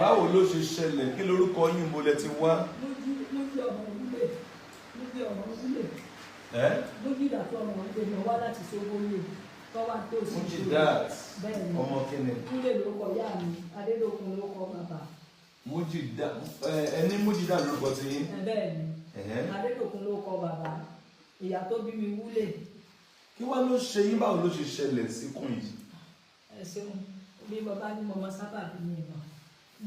Báwo ló ṣe ṣẹlẹ̀? Kí lorúkọ yín mo lẹ ti wá? Mujidat ọmọ kíni? Mujidat ẹni Mujidat lórúkọ ti yín? Bẹ́ẹ̀ni, Adédòkun ló kọ bàbá, ìyá tó bí mi Wúlé. Kí wá ló ṣe yín? Báwo ló ṣe ṣẹlẹ̀ síkùn yìí? Ẹ ṣeun, bí bàbá ní mo máa sábà bí mi mọ̀.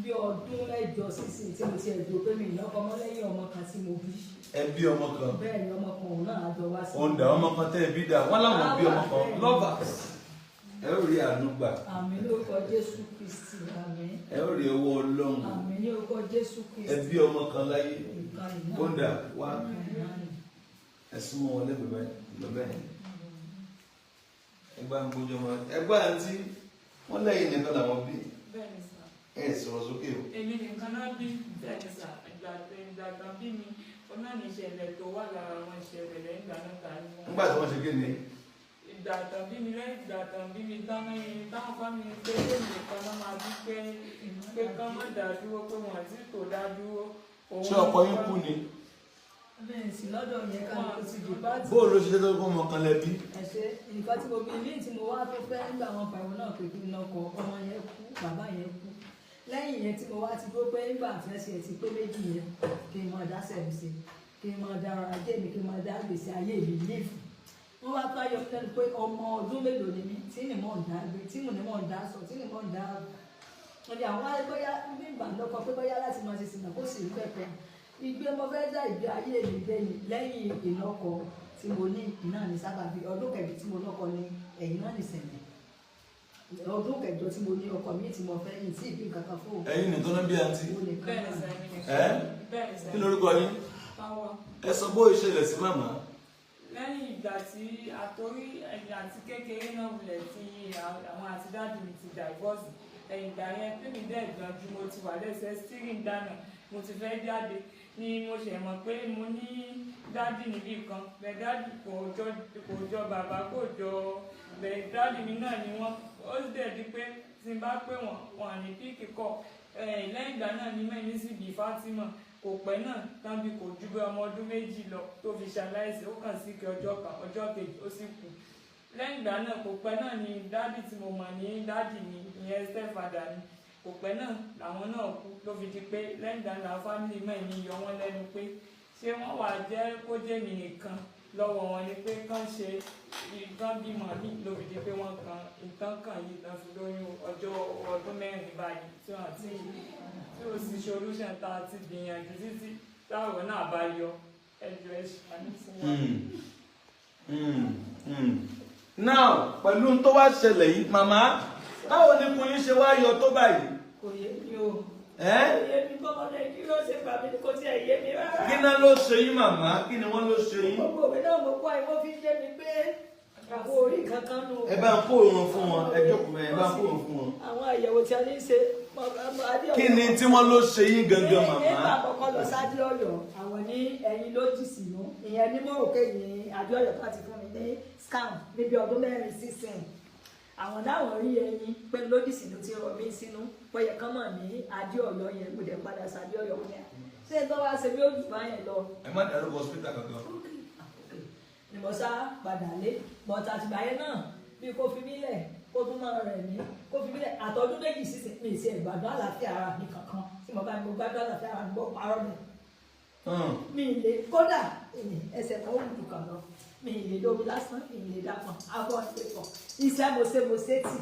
Bí ọdún mẹ́jọ sísìn tí mo ti ẹ̀dùn pé mi ìlọ́kọ mọ́ lẹ́yìn ọmọ kan tí mo bí. Ẹ bí ọmọ kan? Bẹ́ẹ̀ni, ọmọ kan òun náà àjọ wá sí. Ọ̀dà ọmọ kan tẹ́ ẹ bí dà, wọ́n láwọn bí ọmọ kan lọ́bà. Ẹ ó rí àánú gbà. Àmín ní orúkọ Jésù Kristi, àmín. Ẹ ó rí ọwọ́ Ọlọ́run. Àmín ní orúkọ Jésù Kristi. Ẹ bí ọmọ kan láyé. Ọ̀dà wá. Ẹ súnmọ́ wọn lẹ́gbẹ̀ẹ́ lọ́bẹ̀. Ẹgbà ń gbójú ọmọ. Ẹgbà àǹtí, wọ́n lẹ́yìn nìkan làwọn bí. Bẹ́ẹ̀ni sà. Ẹ sọ̀rọ̀ sókè o. Èmi nìkan náà bí bẹ́ẹ̀ni sà. Ìgbà kan bí mi, ó náà ní ìṣẹ̀lẹ̀ tó wà lára àwọn ìṣẹ̀lẹ̀ lẹ́yìn ìgbà náà tàbí wọn. Nígbà tí wọ́n ṣe kí ni? Ìgbà tán bí mi lẹ́yìn ìgbà tán bí mi tán lẹ́yìn táwọn fámi pé lèmi nìkan náà máa bí pé kán má dá dúró pé wọ́n àti tó dá dúró. Ṣé ọkọ yín kú ni? Bẹ́ẹ̀ sì lọ́dọ̀ yẹn ká ló ti dì bá ti. Bóò ló ṣe tẹ́ tó kọ́ ọmọ kan lẹ́bí? Ẹ ṣe nǹkan tí mo bí ilé tí mo wá tó fẹ́ nígbà wọn pàrọ̀ náà pé kí n lọ́kọ ọmọ yẹn kú bàbá yẹn kú. Lẹ́yìn yẹn tí mo wá ti gbọ́ pé nígbà àfẹ́sẹ̀ ti pé méjì yẹn kí n máa dá sẹ́ẹ̀sì kí n máa dá ọrọ̀ ajé mi kí n máa dá gbèsè ayé mi léèfù. Wọ́n wá tó ayọ̀ lẹ́nu pé ọmọ ọdún mélòó ni mí tí ni mò ń dá gbé tí mo ní mò ń dá sọ tí ni mò ń dá wọ́n ní àwọn bóyá bí ìgbà lọ́kọ pé bóyá láti máa ṣe sìnà kó sì rí pẹ̀pẹ̀ ìgbé mo fẹ́ dá ìgbé ayé mi gbẹ̀yìn lẹ́yìn ìlọ́kọ tí mo ní náà ní sábàbí ọdún kẹjọ tí mo lọ́kọ ní ẹ̀yìn náà ní sẹ̀lẹ̀ ọdún kẹjọ tí mo ní ọkọ mi tí mo fẹ́ yìí tí ìbí kankan fún òun. Ẹ̀yin nìkan náà bí àǹtí? Bẹ́ẹ̀ni sà. Kí lorúkọ yín? Ẹ sọ bó ìṣẹ̀lẹ̀ sí màmá. Lẹ́yìn ìgbà tí àtòrí ẹ̀yìn àti kékeré náà wulẹ̀ tí àwọn àti dáàdì mi ti divorce ẹ̀yìn ìgbà yẹn pé mi dẹ́ ìgbàjú mo ti wà lẹ́sẹ̀ steering dáná mo ti fẹ́ jáde ni mo ṣe mọ̀ pé mo ní dáàdì níbì kan bẹ́ẹ̀ dáàdì kò jọ bàbá kò jọ bẹ́ẹ̀ dáàdì mi náà ni wọ́n ó sì dẹ̀ di pé tí n bá pè wọ́n ní píìkì kọ̀ lẹ́yìn ìgbà náà ni mẹ́rin sì bí Fátímà kò pẹ́ náà tàbí kò ju bí ọmọ ọdún méjì lọ tó fi ṣaláìsí ó kàn sí kí ọjọ́ kan ọjọ́ kejì ó sì kú lẹ́yìn ìgbà náà kò pẹ́ náà ni dádì tí mo mọ̀ ní dádì mi ìyẹn stepfather ni kò pẹ́ náà làwọn náà kú ló fi di pé lẹ́yìn ìgbà náà fámìlì mẹ́rin yọ wọ́n lẹ́nu pé ṣé wọ́n wà jẹ́ kó jẹ́ mi nìkan lọ́wọ́ wọn ni pé kán ṣe nǹkan bímọ ní ló fi di pé wọ́n kan nǹkan kan yìí tán fi lóyún ọdún mẹ́rin báyìí tí wọ́n ti tí o sì solution tá a ti gbìyànjú títí táwọn náà bá yọ ẹjọ́ ẹ ṣàánú fún wa. Now pẹ̀lú tó wá ṣẹlẹ̀ yìí màmá báwo ni kun yín ṣe wá yọ tó báyìí? Kò yé mi o. Kò yé mi bọ́mọdé kí ló ṣe gbà mí kò tí ẹ̀ yé mi rárá. Kí náà ló ṣe yín màmá? Kí ni wọ́n ló ṣe yín? Gbogbo òwe náà mo kọ́ ẹ wọ́n fi yé mi pé àwọn orí kankan nù. Ẹ bá ń kó òun fún wọn ẹ jókòó ẹ bá ń kó òun fún wọn. Àwọn àyẹ̀wò tí a ní ṣe kí ni tí wọ́n ló ṣe yín gangan màmá? Nígbà àkọ́kọ́ lọ sáájú Ọ̀yọ́ àwọn ní ẹ̀yìn ló jì sínú ìyẹn ní mọ̀ọ́kè ní àjọ Ọ̀yọ́ láti fún mi ní scam níbi ọdún mẹ́rin sísìn àwọn dáwọn rí ẹyin pé lójì sínú tí rọ mí sínú pẹ̀yẹ kan mọ̀ ní adé Ọ̀yọ́ yẹn mo dẹ̀ padà sáájú Ọ̀yọ́ ní à ṣé tó wá ṣe bí ó jù báyẹn lọ. Ẹ má dárúkọ hospital kankan. Ni mo sá padà lé bọ́tà àtìgbà yẹn náà bí kò fi mí lẹ̀ kó tún máa rẹ̀ mí kó fi mílẹ̀ àtọ́dún méjì sísìn mi ìṣe ìgbàdùn àlàáfíà ara mi kankan tí mo bá mo gbádùn àlàáfíà ara mi gbọ́ parọ́ mi. mi ì lè kódà ẹsẹ̀ kan ó wù kàn lọ mi ì lè lómi lásán mi ì lè dàpọ̀ abọ́ ìpẹ́kọ̀ iṣẹ́ mo ṣe tì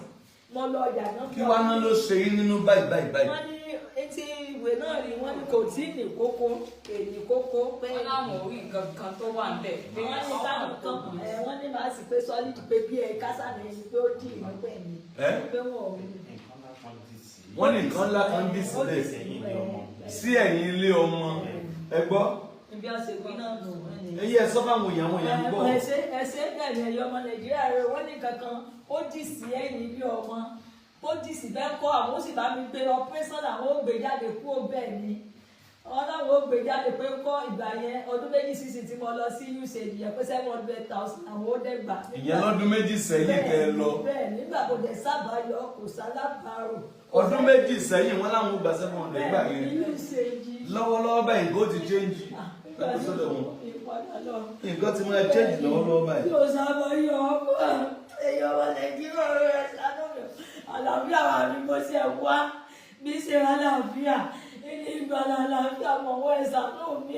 mo lọ ọjà náà. kí wàá ná ló ṣe yín nínú báyìí. wọ́n ní etí ìwé náà ni wọ́n ní kò tí ì ní kókó èyí kókó pé. wọ́n láwọn orí nǹkan kan tó wà níbẹ̀. wọ́n ní táwọn kan wọ́n ní màá sì pé sọ́lídì pé bí ẹ kásá ni ẹni pé ó dì í lọ́pẹ́ mi. pé wọ́n ò rí. wọ́n ní nǹkan ńlá kan dì sílẹ̀ sí ẹ̀yìn ilé ọmọ ẹ gbọ́. ibi ọ̀sẹ̀ pé náà nù. ẹyẹ ẹ sọ fáwọn èèyàn gbọ́. ẹsẹ̀ bẹ̀rẹ̀ ẹ̀yọ́ ọmọ nàìjíríà rẹ̀ wọ́n ní kankan ó dì sí ẹ̀yìn ilé ọmọ ó dì sí bẹ́ẹ̀ kọ́ àwọn ó sì bá mi gbé ọpẹ́sọ̀n àwọn ó gbé jáde kúrò bẹ́ẹ̀ ni wọn náà ó gbé jáde pé kọ́ ìgbà yẹn ọdún méjì sísìn tí mo lọ sí UCAD yẹn pé 700,000 àwọn ó dẹ́gbà. ìyẹn lọ́dún méjì sẹ́yìn kẹ́ ẹ lọ. bẹ́ẹ̀ nígbà kò dẹ̀ sábàáyọ kò sálábàárò. ọdún méjì sẹ́yìn wọn láwọn gba 700 gbà yẹn lọ́wọ́lọ́wọ́ báyìí nǹkan ti change nǹkan ti máa change lọ́wọ́lọ́wọ́ báyìí. yóò sábàáyọ ẹ̀yọ́ ọmọ nàìjíríà rẹ̀ sánú mi àlàáfíà wà ní mo ṣe wá bí ṣe àlàáfíà ìgbà àlàáfíà mọ̀wọ́ ẹ̀sánú mi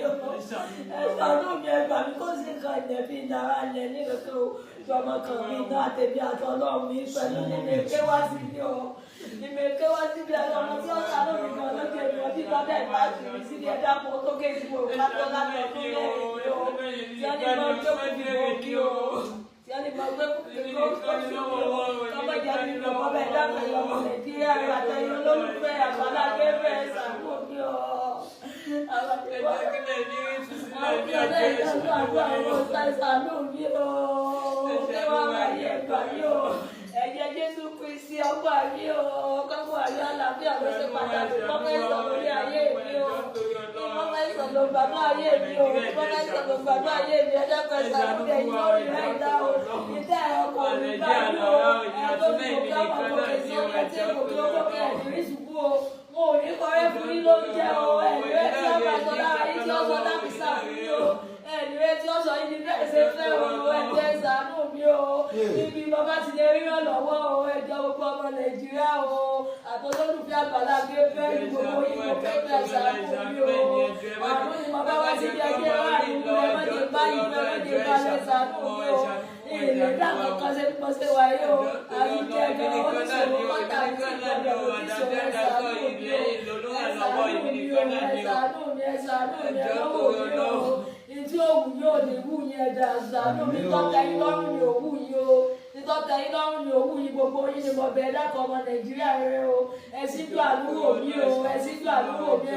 ẹgbà mi kó sì kan ìdẹ̀bí dára lẹ̀ ní kankan ìjọba kan mi náà tẹ̀bí àtọ́lọ́ mi pẹ̀lú ìmẹ̀kẹ́ wá sí ní ọ ìmẹ̀kẹ́ wá sí bí ẹ̀rọ ọmọ tí ó sánú mi kan lókè mi ọdí lọ́dẹ̀ ìbájú mi sí ní ẹ̀dá kan tó ké sí gbogbo látọ́ láti ọdún lẹ́yìn tí wọ́n ní mọ́ jókòó ìbò kí o tí wọ́n ní mọ́ gbé kọ́mọ jẹ́ mi lọ kọ́ bẹ́ẹ̀ dábàá yọ ọmọ nàìjíríà rẹ̀ àtẹ̀yìn olólùfẹ́ àgbàlá gẹ́gẹ́ sàánú mi ọ́ àwọn ẹ̀jẹ̀ Jésù Kristi ọgbà mi o kọ́kọ́ ayé àlàáfíà ló ṣe pàtàkì kọ́mẹ́sàn lórí ayé mi o kọ́mẹ́sàn ló gbàgbọ́ ayé mi o kọ́mẹ́sàn ló gbàgbọ́ ayé mi ẹ̀jẹ̀ pẹ̀sẹ̀ lórí ẹ̀yìn lórí rẹ̀ ìdá o ìdá ọkọ̀ mi bá mi o ẹ̀jọ̀ mi kò kí ọmọ tó kí sókè tí kò kí ó kókè ẹ̀dírí ṣubú o mo ò ní kọ́rẹ́ fún yín ló ń jẹ́ o ẹ̀dírí tí ó bá sọ lára yín tí ó sọ láti sàfihàn o ẹ̀dírí tí ó sọ yín ní bẹ́ẹ̀ ṣe fẹ́ o ẹ̀jẹ̀ ṣàánú mi o ibi bàbá ti lè ríran lọ́wọ́ o ẹ̀jọ̀ gbogbo ọmọ nàìjíríà o àtọ́lọ́dúnfẹ́ àgbàlá gbé fẹ́ ní gbogbo yín mo fẹ́ fẹ́ ṣàánú mi o àwọn ni bàbá wa ti di ẹgbẹ́ láàrin ìlú ẹ mọ́jẹ báyìí fẹ́ mọ́jẹ balẹ̀ ṣàánú mi o ilé dáàbò kan ṣe bí mo ṣe wáyé o àyíké ẹgbẹ́ oníṣòwò pàtàkì ìpàdé oníṣòwò ẹ̀ṣánú mi o ẹ̀ṣánú mi ẹ̀lọ́wọ́ mi o ìdí òwú yóò ní wú yín ẹ̀dá ṣàánú mi tọ́tẹ̀ yín lọ́rùn ní òwú yín o títọ́tẹ̀ yín lọ́rùn ní òwú yín gbogbo yín ni mo bẹ̀ dákọ̀ ọmọ nàìjíríà rẹ o ẹ̀sìnjú àánú òbí o ẹ̀sìnjú àánú òbí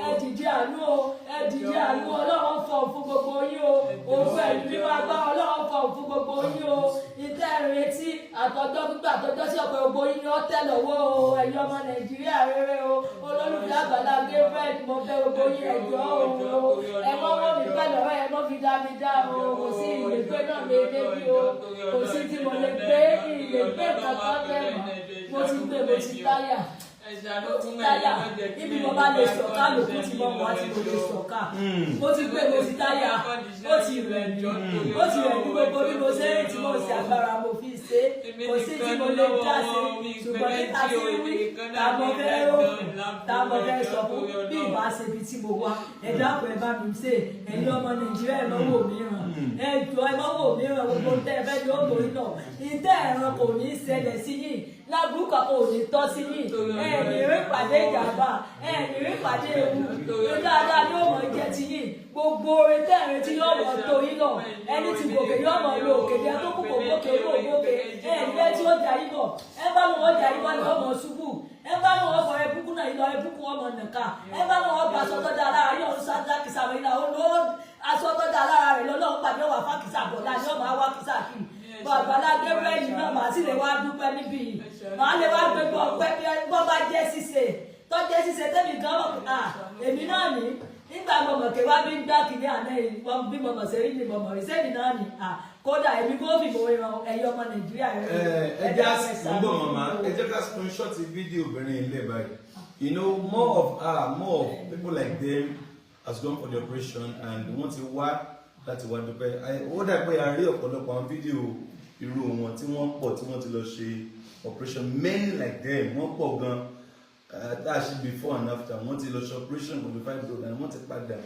ẹ̀dìdí àánú o ẹ̀dìdí àánú ọlọ́run fọ̀ fún gbogbo yín o òwú ẹ̀dùn bí wàá gbá ọlọ́run fọ̀ fún gbogbo yín o ìtẹ́ ìrètí àtọ́jọ́ pípẹ́ àtọ́jọ́ sí ọ̀pọ̀ gbogbo yín ni ó tẹ̀ lọ́wọ́ o ẹ̀yin ọmọ nàìjíríà rere o olólùfẹ́ àgbàlá Gabriel mo fẹ́ gbogbo yín ẹ̀jọ́ o ẹ̀mọ́ wọ́n mi pẹ́ lọ́wọ́ ẹ̀mọ́ fi dá mi dá o kò sí ìrègbè náà lè débi o kò sí tí mo lè gbé ìrègbè kankan bẹ́ẹ̀ mo ti gbé mo ti táyà ibi mo bá lè sọ̀ká lòkú tí mo wá tí mo lè sọ̀ká mo ti gbé mo ti táyà ó ti rẹ̀ mí gbogbo bí mo ṣe rí tí mo ṣe agbára mo fi ṣe kò sí tí mo lè dá sí ṣùgbọ́n níta tí wí tàbọ̀ fẹ́ rò tàbọ̀ fẹ́ sọ fún bí ìbá ṣe ibi tí mo wá ẹ dákun ẹ bá mi ṣe ẹ̀yin ọmọ nàìjíríà ẹ mọ́wọ́ mìíràn ẹ jọ ẹ mọ́wọ́ mìíràn gbogbo tẹ́ ẹ fẹ́ di ògbórí náà ìtẹ́ ẹ̀ràn kò ní ṣẹlẹ̀ sí yìí lábúrú kan kò ní tọ́ sí yìí ẹ̀ẹ́nì rí pàdé ìjàmbá ẹ̀ẹ́nì rí pàdé ewu ní dáadáa yóò mọ̀ jẹ́ ti yìí gbogbo orin tẹ́ẹ̀rin tí yóò mọ̀ tó yín lọ ẹni tí gòkè yóò mọ̀ lo òkè bí ẹ tó kù kò gòkè ló gòkè ẹ̀ẹ́nì ẹ tí ó jà yín bọ̀ ẹ bá wọn jà yín bọ̀ ni wọ́n mọ̀ ṣubú ẹ bá wọn fọ ẹbùkú náà yín lọ ẹbùkú wọn mọ̀ nìka ẹ bá wọn gba aṣọ tó dáa lára yóò ń sáńdá kìsà wọ̀ yín náà ó lọ aṣọ tó dáa lára rẹ̀ lọ́lọ́run pàdé wà fá kìsà bọ̀ láti ọmọ àwa kìsà kì Àgbàlá Gabriel náà màá sì lè wá dúpẹ́ níbí yìí màá lè wá gbé ọpẹ́ bí wọ́n bá jẹ́ ṣíṣe tó jẹ́ ṣíṣe tẹ́mi gan mọ̀ èmi náà ní nígbà mọ̀mọ̀ kí wá bí ń gbá kìíní àná yìí bí mọ̀mọ̀ ṣe rí ni mọ̀mọ̀ rí sẹ́mi náà ní kódà èmi kó fi mọ̀ ìran ẹ̀yọ́ ọmọ Nàìjíríà rẹ̀. ẹ jẹ́ gbọ́ màmá ẹ jẹ́ ká screenshot fídíò obìnrin ilé báyìí you know more of people like them has gone for the operation and wọ́n ti wá láti wá dúpẹ́ ó dà pé a rí ọ̀pọ̀lọpọ̀ àwọn fídíò irú wọn tí wọ́n pọ̀ tí wọ́n ti lọ ṣe operation. Many like them, one pọ̀ gan, that before and after, wọ́n ti lọ ṣe operation for the 5 days and wọ́n ti padà,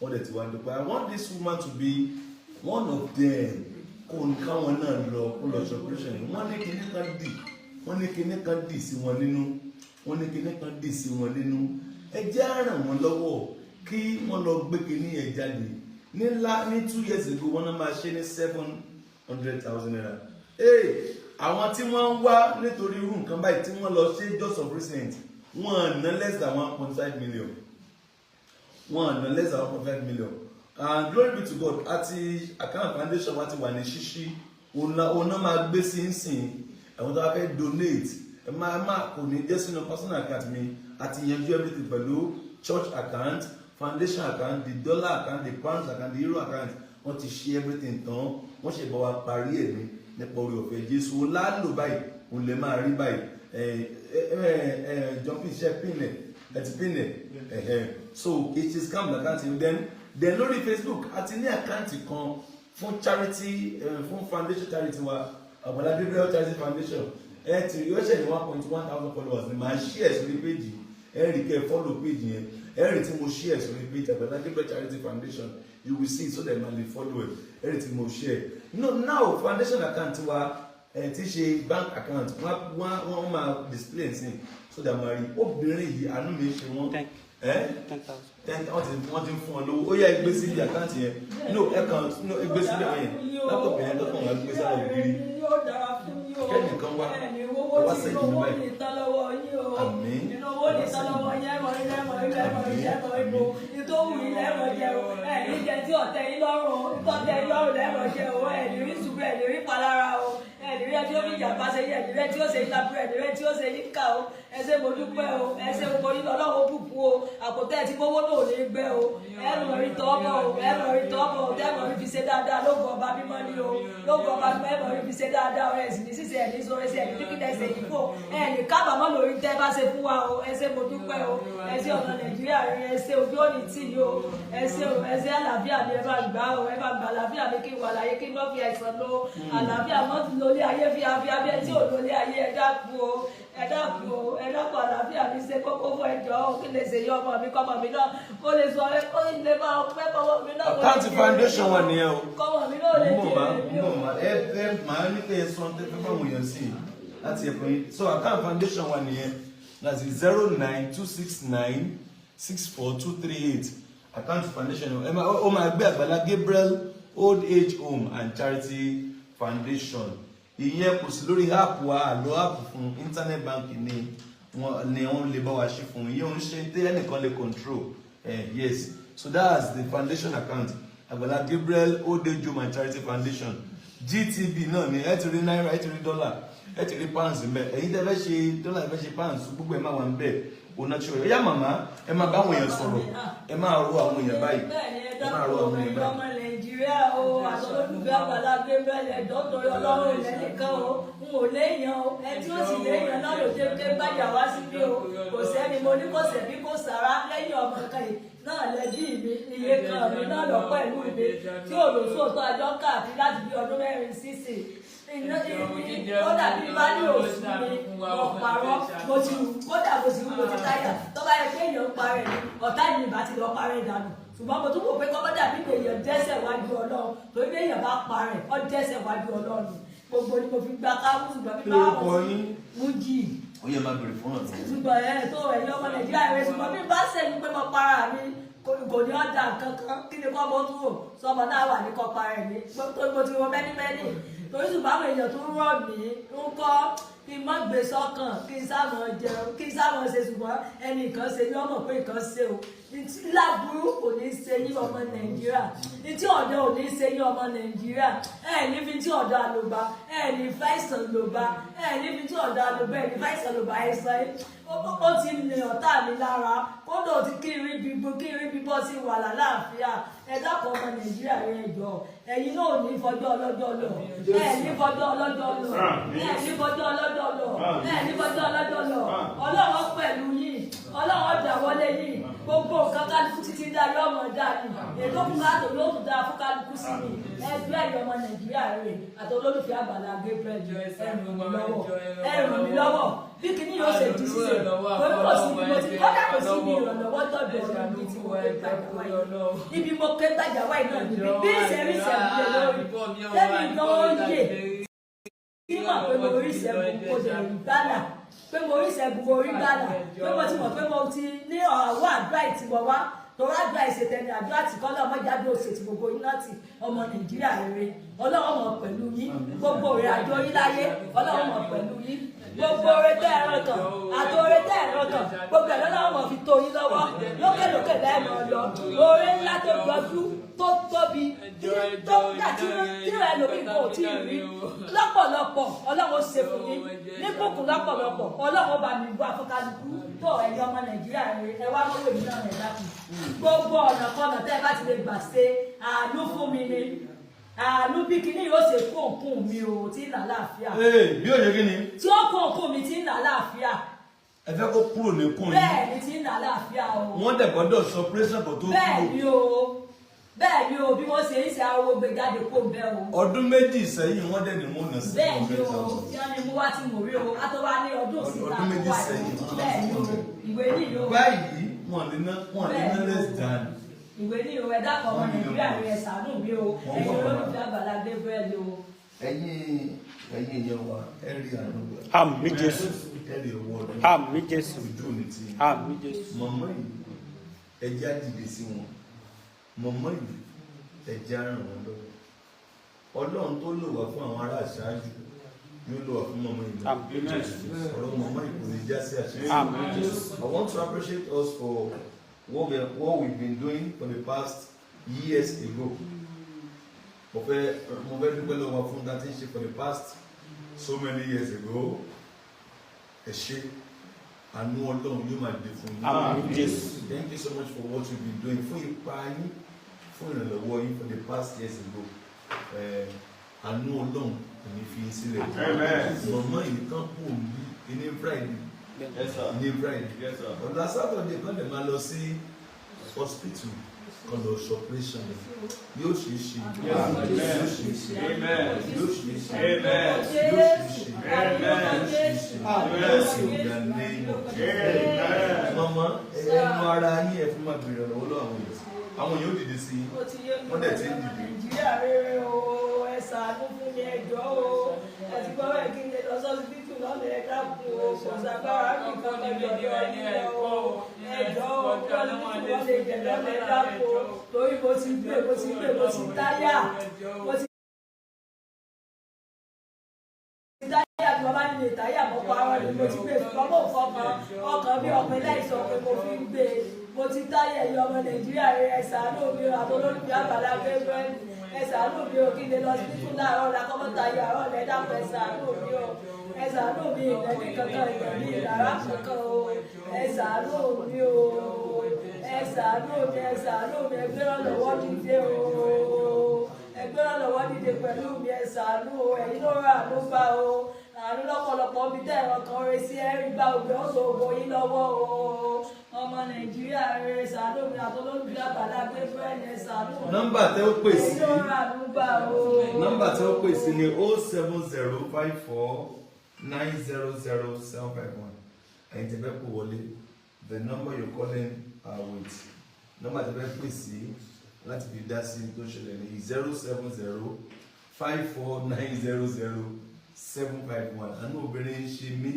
wọ́n dẹ̀ ti wá dúpẹ́. I want this woman to be one of them. Kò ní káwọn náà lọ kó lọ ṣe operation yìí. Wọ́n ní kíní kan dì sí wọn nínú. Wọ́n ní kíní kan dì sí wọn nínú. Ẹ jẹ́ á ràn wọ́n lọ́wọ́ kí wọ́n lọ gbé kíní yẹn jáde. Ní 2 years ago, wọ́n náà máa ṣe ní 700,000 naira. Àwọn tí wọ́n ń wá nítorí irú nǹkan báyìí tí wọ́n lọ ṣe just of recent, wọ́n ná less than 1.5 million. Wọ́n ná less than 1.5 million. And glory be to God, àti account foundation wa ti wà ní ṣíṣí, ọ̀nà máa gbé sí ìsìn, àwọn tó bá fẹ́ donate, ẹ máa kò ní jẹ́ sínú personal account mi, àti yanjú everything pẹ̀lú church account, foundation account, the dollar account, the pound account, the euro account, wọ́n ti ṣe everything tán, wọ́n ṣe bá wa parí ẹ̀ ní nípa orí ọ̀fẹ́ Jésù. Ó lálò báyìí, ó lè máa rí báyìí, jumping iṣẹ́ pinlẹ̀, ẹ̀tì pinlẹ̀, so it is calm account. Then lórí Facebook, àti ní account kan fún charity, fún foundation charity wa, Agbala Gabriel Charity Foundation, ti rí ó ṣe ní 1,100 followers ni màá share sórí page, rí kẹ́ follow page yẹn, rí tí mo share sórí page Agbala Gabriel Charity Foundation, you will see so that man dey follow it, rí tí mo share. Now foundation account wa ti ṣe bank account, wọ́n máa display nsìn so that màá rí obìnrin yìí àánú mi ṣe wọ́n. 10,000 wọ́n ti ń fún ọ lówó. Ó yá ẹgbẹ́ sí ibi àkáǹtì yẹn. Ẹgbẹ́ sí ibi yẹn. Láptọ̀pù yẹn lọ́kàn wá gbé sára ògiri. Kẹ́nìkan wá sẹ́yìn ní báyìí. Àmín. Ẹ̀dìrẹ́ tí ó fi ìjàmbá ṣe yẹ, ẹ̀dìrẹ́ tí ó ṣe ìlàbúrẹ́, ẹ̀dìrẹ́ tí ó ṣe yíká o, ẹsẹ̀ mo dúpẹ́ o, ẹsẹ̀ mo ní Ọlọ́run bùkún o, àpótẹ́ tí gbówó náà ò ní gbẹ́ o, ẹ̀rọ rí tọ́bọ̀ o, tẹ́mọ̀ rí fi ṣe dáadáa lóògùn ọba mímọ́ ní o, lóògùn ọba mímọ́ ẹ̀mọ̀ rí fi ṣe dáadáa o, ẹ̀sìn ní sísẹ̀ ẹ̀ní sọ ẹsẹ̀ ẹ̀ní dúkìtà ẹsẹ̀ yìí fò, ẹ̀ní kábàámọ̀ lórí tẹ́ bá ṣe fún wa o, ẹsẹ̀ mo dúpẹ́ o, ẹsẹ̀ ọ̀nà Nàìjíríà rí ẹsẹ̀ ojú òní tì yìí o, ẹsẹ̀ àlàáfíà mi ẹ bá gbà o, ẹ bá gbà àlàáfíà mi kí n wà láyé kí n lọ́ fi àìsàn lo àlàáfíà mọ́ ti lólé ayé fi àfíà bí ẹ tí ò lólé ayé ẹ dákun o, àlàáfíà mi ṣe kókó fún ẹjọ́ kí lè ṣe yí ọmọ mi kọ́mọ mi náà ó lè sọ ẹ kó ilé máa pẹ́ kọ́mọ mi náà. Àkáǹtì foundation wà nìyẹn o. Kọ́mọ mi náà lè jẹ́ mi o. Màá ní pé ẹ sọ ọ́n tẹ́ fẹ́ bá wọn yàn sí i láti ẹ̀kọ́ yín. So àkáǹtì foundation wà nìyẹn, that's 09269642238. Àkáǹtì foundation ó máa gbé Àgbàlá Gabriel Old Age Home and Charity Foundation. Ìyẹn kò sí lórí app wa, àlọ́ app fún internet banking ni wọ́n lè bá wa ṣe fún ìyẹn òun ṣe tí ẹnìkan lè control. Yes, so that's the foundation account, Agbala Gabriel Old Age Home and Charity Foundation. GTB náà ni ẹ ti rí náírà, ẹ ti rí dọ́là, ẹ ti rí pounds ń bẹ. Èyí tẹ́ fẹ́ ṣe dọ́là, ẹ fẹ́ ṣe pounds, gbogbo ẹ̀ máa wà ń bẹ. Òun náà ṣe ọ̀rọ̀ ẹ̀yà màmá ẹ máa bá àwọn èèyàn sọ̀rọ̀, ẹ máa ro àwọn èèyàn báyìí, ẹ máa ro àwọn èèyàn báyìí. Nàìjíríà o, àtọ́lọ́dúnfẹ́ Àgbàlá Gabriel ẹ̀dọ́ torí Ọlọ́run lẹ́nìkan o, n ò léèyàn o, ẹ tí ó sì léèyàn náà ló dé bájà wá síbí o, kò sẹ́ni mo ní kò sẹ́bí kò sára lẹ́yìn ọmọ kan yìí náà lẹ́bí mi, iye kan mi náà lọ pẹ̀lú mi tí ò lò sóòótọ́ àjọ káàkiri láti bí ọdún 4 sísìn. Ó dàbí bá ní òsùn mi ọ̀pàrọ̀ mo ti wù, kódà mo sì wù mo ti táyà tó bá yẹ kéèyàn ń parẹ́ ni ọ̀tá ìlú ìbá ti lọ parẹ́ ìdànù. Ṣùgbọ́n mo tún wò pé kọ́kọ́ dàbí pé èèyàn dẹ́ṣẹ̀ wájú Ọlọ́run torí pé èèyàn bá parẹ́ ọ dẹ́ṣẹ̀ wájú Ọlọ́run gbogbo ni mo fi gba káwù ṣùgbọ́n bí bá wà mú jì. Ó yẹ máa bèrè fún ọ̀nà. Ṣùgbọ́n tó ẹ̀yìn ọmọ Nàìjíríà rẹ̀ ṣùgbọ́n bí bá ṣẹ̀yìn pé mo para mi kò ní ọjà kankan kí ni kọ́ bọ́ tún wò sọmọ náà wà ní kọ́ parẹ́ mi mo ti wọ mẹ́ni torí ṣùgbọ́n àwọn èèyàn tó rọ̀ mí ń kọ́ kí n má gbé sọ́kàn kí n sáàmọ̀ jẹun kí n sáàmọ̀ ṣe ṣùgbọ́n ẹnìkan ṣe ní ọmọ pé nǹkan ṣe o ìtí láburú kò ní ṣe ní ọmọ Nàìjíríà ìtí ọ̀dọ́ ò ní ṣe ní ọmọ Nàìjíríà ní fi tí ọ̀dọ́ àlòbá ní fáìsàn lòbá ní fi tí ọ̀dọ́ àlòbá ní fáìsàn lòbá ẹ̀sán ó ti lè ọ̀tá mi lára kódà ó ti kí n rí bíbọ́ sí wàhálà láàfíà ẹ̀dá kan ọmọ Nàìjíríà rẹ̀ jọ ẹ̀yin náà ò ní fọjọ́ ọlọ́jọ́ lọ ní fọjọ́ ọlọ́jọ́ lọ ní fọjọ́ ọlọ́jọ́ lọ ní fọjọ́ ọlọ́jọ́ lọ Ọlọ́run pẹ̀lú yìí Ọlọ́run dáwọ́lé yìí gbogbo nǹkan kálukú títí dá yọ ọmọ dání ètò kúkàtò yóò tún dáa fún kálukú sí ni ẹgbẹ́ ẹ̀yọ́ ọmọ Nàìjíríà rẹ̀ àti olólùfẹ́ Àgbàlá Gabriel ẹ̀rù mi lọ́wọ́ bí kìíní yóò ṣe di ṣíṣe torí kò sí ibi mo ti kọ́dà kò sí ibi ìrànlọ́wọ́ tọ́jú ọ̀rọ̀ mi tí mo ké tajà wáyé ibi mo ké tajà wáyé náà níbi bí ìṣẹ̀ríṣẹ̀ mi lè lórí tẹ́mi gan ó yè kí mọ̀ pé mo rí ìṣẹ́gun kò dẹ̀ rí gbálà pé mo rí ìṣẹ́gun mo rí gbálà pé mo ti mọ̀ pé mo ti ní ọ̀rọ̀ àdúrà ìtìmọ̀ wá torí àdúrà ìṣètẹ̀ni àdúrà tí kọ́lá ọmọ ìjáde òṣètì gbogbo yín láti ọmọ Nàìjíríà rere Ọlọ́run mọ̀ pẹ̀lú yín gbogbo rẹ̀ àjọ yín láyé Ọlọ́run mọ̀ pẹ̀lú yín gbogbo oore tẹ́ ẹ̀rọ tán àti oore tẹ́ ẹ̀rọ tán gbogbo ẹ̀ lọ́wọ́ mọ̀ fi tó yín lọ́wọ́ lókèlókè lẹ́ẹ̀mọ̀ lọ oore ńlá tó yọjú tó tóbi tó dàtí rẹ̀ lórí kò tí ì rí lọ́pọ̀lọpọ̀ Ọlọ́run ṣe fún yín ní kùkù lọ́pọ̀lọpọ̀ Ọlọ́run bá mi gbọ́ àfọ́kálukú tó ẹ̀yọ́ ọmọ Nàìjíríà rere ẹ wá mọ́wé mi náà rẹ̀ dákun gbogbo ọ̀nà kọ́nà tẹ́ ẹ bá ti lè gbà ṣe àánú fún mi ni àánú bí kíní yóò ṣe kó òkun mi o tí ń là láàfíà. bí ó yẹ kí ni. tí ó kó òkun mi tí ń là láàfíà. ẹ fẹ́ kó kúrò ní kún yín. bẹ́ẹ̀ ni tí ń là láàfíà o. wọ́n dẹ̀ gbọ́dọ̀ sọ pírẹ́sàn kò tó kúrò. bẹ́ẹ̀ ni o bí wọ́n ṣe ń ṣe àwọn gbé jáde kó bẹ́ẹ̀ o. ọdún méjì sẹ́yìn wọ́n dẹ̀ ní mú nà sí. bẹ́ẹ̀ ni o tí wọ́n ní mú wá tí mo rí o a tó wá ní ọdún síta ọdún méjì sẹ́yìn. bẹ́ẹ̀ ni o ìwé ní ìlú. báyìí wọ́n lè ná less than. ìwé ní ìwé dákọ̀ ọmọ Nàìjíríà rẹ̀ ṣàánú mi o ẹ̀yin olólùfẹ́ Àgbàlá Gabriel o. ẹ̀yin èèyàn wa ẹ rí àánú gbà. Àmín Jésù. ẹ rí owó ọdún. Àmín Jésù. ojú òní ti. Àmín Jésù. mọ̀mọ́ yìí ẹjẹ́ á dìde sí wọn mọ̀mọ́ yìí ẹjẹ́ á ràn wọ́n lọ́wọ́ Ọlọ́run tó lò wá fún àwọn ará àṣáájú yóò lò wá fún mọ̀mọ́ yìí. Àmín Jésù. ọ̀rọ̀ mọ̀mọ́ yìí kò ní já sí àṣírí. Àmín Jésù. I want to appreciate us for what we've been doing for the past years ago. Mo fẹ́ dúpẹ́ lọ́wọ́ fún that thing for the past so many years ago. Ẹ ṣé àánú Ọlọ́run yóò máa dé fún yín. Àmín Jésù. Thank you so much for what you've been doing fún ipa yín fún ìrànlọ́wọ́ yín for the past years ago. Àánú Ọlọ́run kò ní fi sílẹ̀. Mọ̀mọ́ yìí kan kú òbí ní Friday. Ní Friday. Ọ̀dọ̀ Saturday kan lè máa lọ sí hospital kan lọ ṣe operation yóò ṣe é ṣe yóò ṣe é ṣe yóò ṣe é ṣe yóò ṣe é ṣe mama ẹnu ara yín ẹ fún máa bèrè ọ̀rọ̀ lọ́wọ́ àwọn èèyàn ó dìde sí i wọ́n dẹ̀ ti ń dìde. Nàìjíríà rere o ẹ ṣàánú fún mi ẹjọ́ o ẹ ti gbọ́ ẹ kí n lè lọ sọ́sibítù lọ́nà ẹ dákun o kò sàgbára nìkan lọ́jọ́ ẹni o ẹjọ́ o kọ́ni wọ́n lè jẹ lọ́nà ẹ dákun o torí mo ti gbé mo ti táyà mo ti táyà tí wọ́n bá nílé táyà mọ́kọ́ ara rẹ̀ mo ti gbé ìfọ́mọ́ òfọ́kàn ọkàn bí ọ̀pẹ láìsọ pé mo fi ń gbé mo ti táyà ẹ̀yọ́ ọmọ Nàìjíríà rẹ̀ ẹ ṣàánú mi o àtolólùfẹ́ Àgbàlá Gabriel ẹ ṣàánú mi o kí n lè lọ sí títún láàárọ̀ la kọ́mọ́ táyà àárọ̀ lẹ́ dàpọ̀ ẹ ṣàánú mi o ẹ ṣàánú mi ìgbẹ́ni kankan ìgbẹ́ni ìdára kankan o ẹ ṣàánú mi o ẹ ṣàánú mi ẹ ṣàánú mi ẹgbẹ́ lọ́wọ́ dídé o ẹgbẹ́ lọ́wọ́ dídé pẹ̀lú mi ẹ ṣàánú o ẹ̀yin ló rà ló bá o àánú lọ́pọ̀lọpọ̀ bí tẹ́ ẹ̀rọ kan rẹ sí ẹ̀rí gba ògbé ọ̀sọ̀ ògbó yín lọ́wọ́ o ọmọ Nàìjíríà rẹ ṣàánú mi àtolólùfẹ́ Àgbàlá Gabriel ẹ ṣàánú mi. nọ́mbà tẹ́ ó pè sí ẹ̀yin ló rà ló bá o. nọ́mbà tẹ́ ó pè sí ni 07054900751 ẹ̀yin tẹ́ fẹ́ kó wọlé the number you're calling with nọ́mbà tẹ́ fẹ́ pè sí láti fi dá sí tó ṣẹlẹ̀ ní 07054900751 àánú obìnrin ń ṣe mí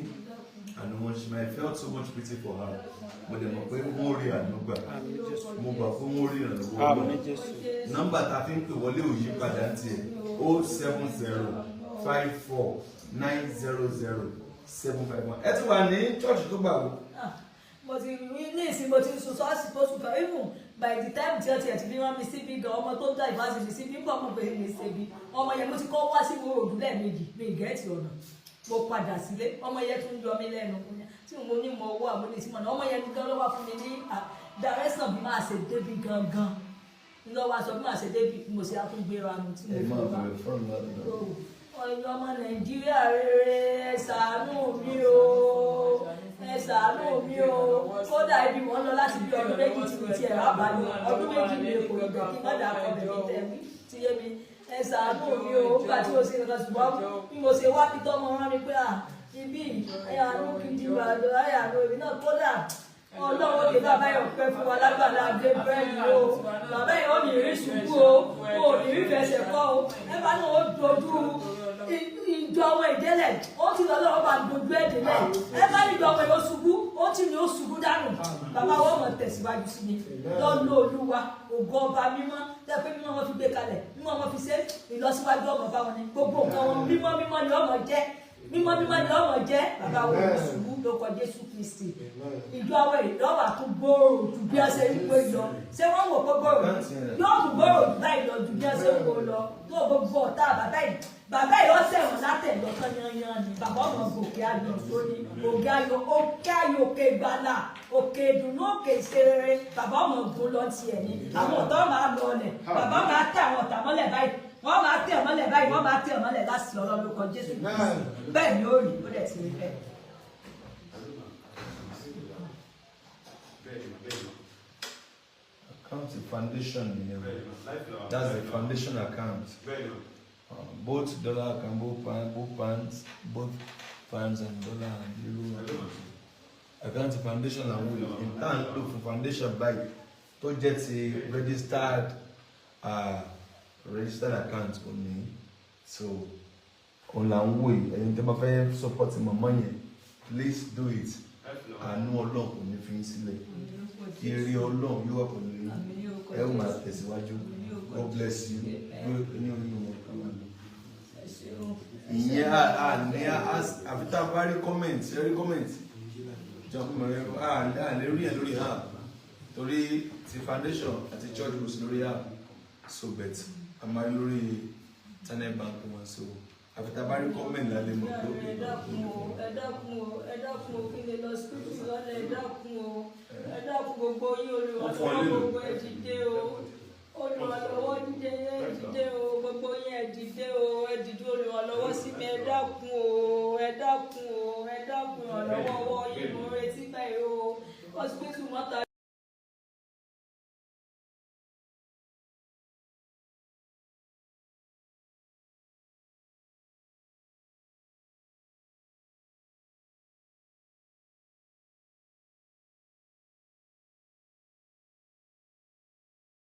àánú wọn ṣe mí I felt so much pity for her mo dẹ̀ mọ̀ pé wọ́n rí àánú gbà mo gbà pé wọ́n rí ìrànlọ́wọ́ gbà nọ́mbà tá a fi ń pè wọlé ò yí padà tiẹ̀ 07054900751 ẹ ti wà ní church tó gbà wò. mo ti rí ní ìsìn mo ti sùn sọ́ọ̀sì tó sùn fẹ́ even by the time tí ọtí ẹ̀ ti fi rán mi síbí gan ọmọ tó ń dá ìfásitì síbí ń bọ̀ mọ̀ pé mi ṣe bí ọmọ yẹn mo ti kọ́ wá sí ìwòròdú lẹ́ẹ̀mejì mi ìgẹ́ẹ̀tì ọ̀nà mo padà sílé ọmọ yẹn tún yọ mí lẹ́nu tí mo ní mo owó àmúnisímọ̀ náà ọmọ yẹn gan ló wá fún mi ní direction bí máa ṣe débi gangan lọ́wọ́ aṣọ bí máa ṣe débi mo ṣe àtúngbéra nu tí mo fi wá ọmọ Nàìjíríà rere ẹ ṣàánú mi o, ẹ ṣàánú mi o. Kódà ibi wọn lọ láti bí ọdún méjì tí mo ti ẹ̀rọ àbáyọ ọdún méjì mi kò lè kí má dà kọ́ bẹ̀rẹ̀ tẹ̀mí ti yé mi. Ẹ ṣàánú mi o, nígbà tí mo ṣe nǹkan ṣùgbọ́n bí mo ṣe wá pitọ́ mọ́ rán mi pé ibi ẹ̀yàánú kìdí ìbàdàn ẹ̀yàánú èmi náà kódà Ọlọ́run lè bàbá yẹn pẹ́ fún wa lágbàlá gbé bẹ́ẹ̀ni o. Bàbá yẹn ò ní rí ṣubú o, ò ní rí fẹsẹ̀ kọ́ o. Ẹ bá ní o dojú ìjọ ọmọ ìdẹ́lẹ̀, ó ti lọ lọ́wọ́ bá dojú ẹ̀ délẹ̀. Ẹ bá ní ìjọ ọmọ yẹn ó ṣubú, ó ti ní ó ṣubú dànù. Bàbá wọn mọ̀ tẹ̀síwájú sí ni. Lọ́nà Olúwa, ògo ọba mímọ́, tẹ́ pé mímọ́ wọn fi gbé kalẹ̀, mímọ́ wọn fi ṣe ìlọsíwájú ọmọ bá wọn ni. Gbogbo nǹkan wọn mímọ́ mímọ́ ni ọmọ jẹ́. Mímọ́ mímọ́ ni ọmọ jẹ́. Bàbá wọn ò ṣubú lórúkọ Jésù Kristi. Ìjọ àwọn ìlọ́wà tó gbòòrò ju bí a ṣe ń gbé lọ. Ṣé wọ́n wò pé gbòòrò? Yóò tún gbòòrò báyìí lọ ju bí a ṣe ń gbó lọ. Yóò gbogbo ọ̀tá bàbá yìí. Bàbá yìí ó sẹ̀wọ̀n látẹ̀lọ́ tán yanyan ni. Bàbá ọmọ gòkè ayọ̀ sórí. Òkè ayọ̀ òkè gbàlà. Òkè ìdùnnú òkè ìṣerere. Bàbá ọmọ ògùn lọ tiẹ̀ ni. Àwọn ọ̀tá máa lọ ọlẹ̀. Bàbá máa tẹ àwọn ọ̀tá mọ́lẹ̀ báyìí. Wọ́n máa tẹ̀ mọ́lẹ̀ báyìí. Wọ́n máa tẹ̀ mọ́lẹ̀ láti Ọlọ́run lórúkọ Jésù. Bẹ́ẹ̀ ni ó rí. Ó dẹ̀ ti rí bẹ́ẹ̀. Account the foundation, you know. That's the foundation account. Both dollar account, both pounds and dollar and euro. Account the foundation and will. In time, look for foundation by to get a registered account only. So, on our way, and if you have support my money, please do it. I know long on the things Kiri Ọlọ́run yóò wà pẹ̀lú yín. Ẹ ó máa tẹ̀síwájú. God bless you. Ìyẹn àní àfi tá a bá rí comment rí comment jọ̀ọ́ mọ̀ àní rí ẹ̀ lórí app torí ti foundation àti church rules lórí app so bet a máa rí lórí channel bank wọn so àfi tá a bá rí comment lálẹ́ mọ̀ pé ẹ dákun o kí ni lọ sí lọ́nà ẹ dákun gbogbo yín olùrànlọ́wọ́ gbogbo ẹ dìde o olùrànlọ́wọ́ dìde o gbogbo yín ẹ dìde olùrànlọ́wọ́ sí mi ẹ dákun ìrànlọ́wọ́ yín mo retí báyìí o hospital mọ́ta.